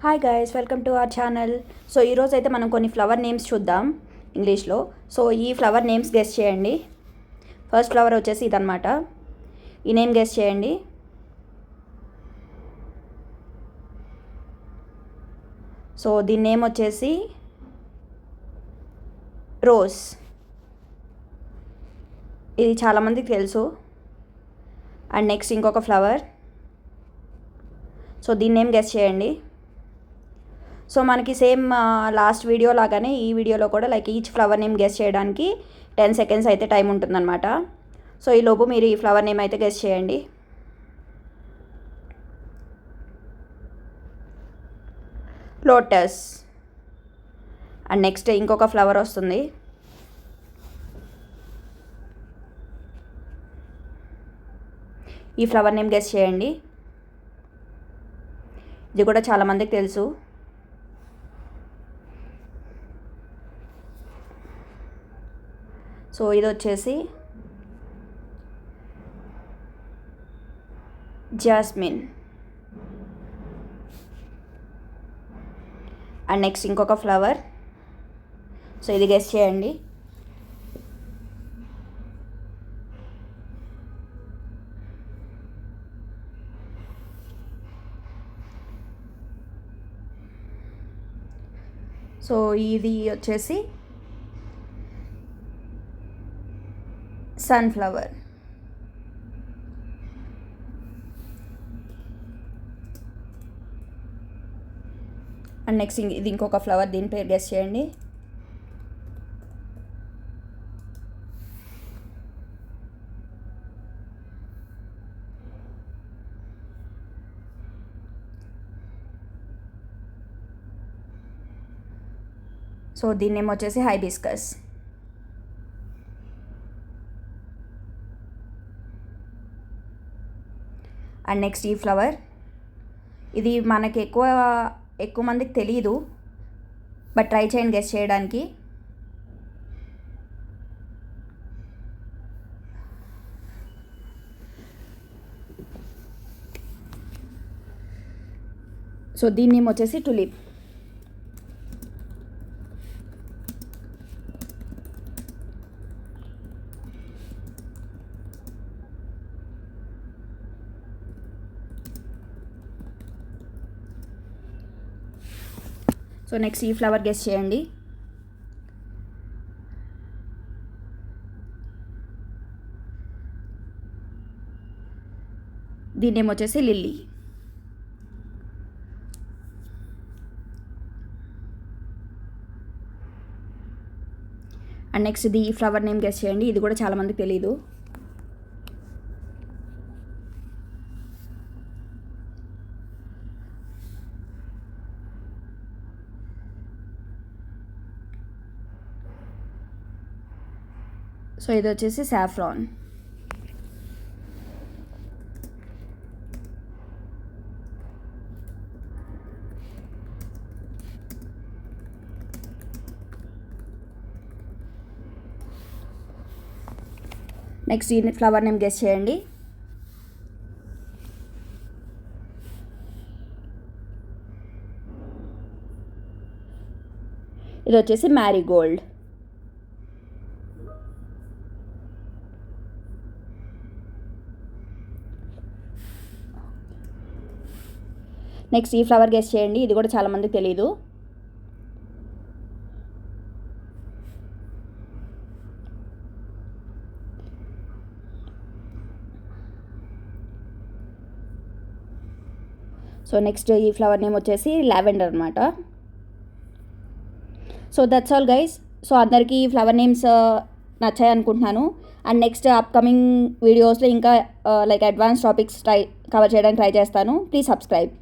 Hi guys, welcome to our channel. So ఈరోజు అయితే మనం కొన్ని ఫ్లవర్ నేమ్స్ చూద్దాం ఇంగ్లీష్లో. సో ఈ ఫ్లవర్ నేమ్స్ గెస్ చేయండి. ఫస్ట్ ఫ్లవర్ వచ్చేసి ఇదనమాట. ఈ నేమ్ గెస్ చేయండి. సో దీని నేమ్ వచ్చేసి రోజ్. ఇది చాలామందికి తెలుసు. అండ్ నెక్స్ట్ ఇంకొక ఫ్లవర్. సో దీని నేమ్ గెస్ చేయండి. సో మనకి సేమ్ లాస్ట్ వీడియో లాగానే ఈ వీడియోలో కూడా like each flower name guess చేయడానికి 10 సెకండ్స్ అయితే టైం ఉంటుందన్నమాట. సో ఈ లోపు మీరు ఈ ఫ్లవర్ నేమ్ అయితే గెస్ చేయండి. లోటస్. అండ్ నెక్స్ట్ ఇంకొక ఫ్లవర్ వస్తుంది. ఈ ఫ్లవర్ నేమ్ గెస్ చేయండి. ఇది కూడా చాలామందికి తెలుసు. సో ఇది వచ్చేసి జాస్మిన్. అండ్ నెక్స్ట్ ఇంకొక ఫ్లవర్. సో ఇది గెస్ చేయండి. సో ఇది వచ్చేసి సన్ఫ్లవర్. అండ్ నెక్స్ట్ ఇది ఇంకొక ఫ్లవర్. దీని పేరు గెస్ చేయండి. సో దీని నేమ్ వచ్చేసి హైబిస్కస్. అండ్ నెక్స్ట్ ఈ ఫ్లవర్. ఇది మనకి ఎక్కువ మందికి తెలియదు, బట్ ట్రై చేయండి గెస్ చేయడానికి. సో దీని నేమ్ వచ్చేసి టులిప్. సో నెక్స్ట్ ఈ ఫ్లవర్ గెస్ చేయండి. దీని నేమ్ వచ్చేసి లిల్లీ. అండ్ నెక్స్ట్ ఈ ఫ్లవర్ నేమ్ గెస్ చేయండి. ఇది కూడా చాలామందికి తెలీదు. సో ఇది వచ్చేసి సాఫ్రాన్. నెక్స్ట్ ఈ ఫ్లవర్ నేమ్ గెస్ చేయండి. ఇది వచ్చేసి మ్యారీగోల్డ్. నెక్స్ట్ ఈ ఫ్లవర్ గెస్ చేయండి. ఇది కూడా చాలామందికి తెలీదు. సో నెక్స్ట్ ఈ ఫ్లవర్ నేమ్ వచ్చేసి లావెండర్ అనమాట. So that's all guys. So అందరికీ ఫ్లవర్ నేమ్స్ నచ్చాయి అనుకుంటున్నాను. అండ్ నెక్స్ట్ అప్కమింగ్ వీడియోస్లో ఇంకా లైక్ అడ్వాన్స్ టాపిక్స్ కవర్ చేయడానికి ట్రై చేస్తాను. Please subscribe.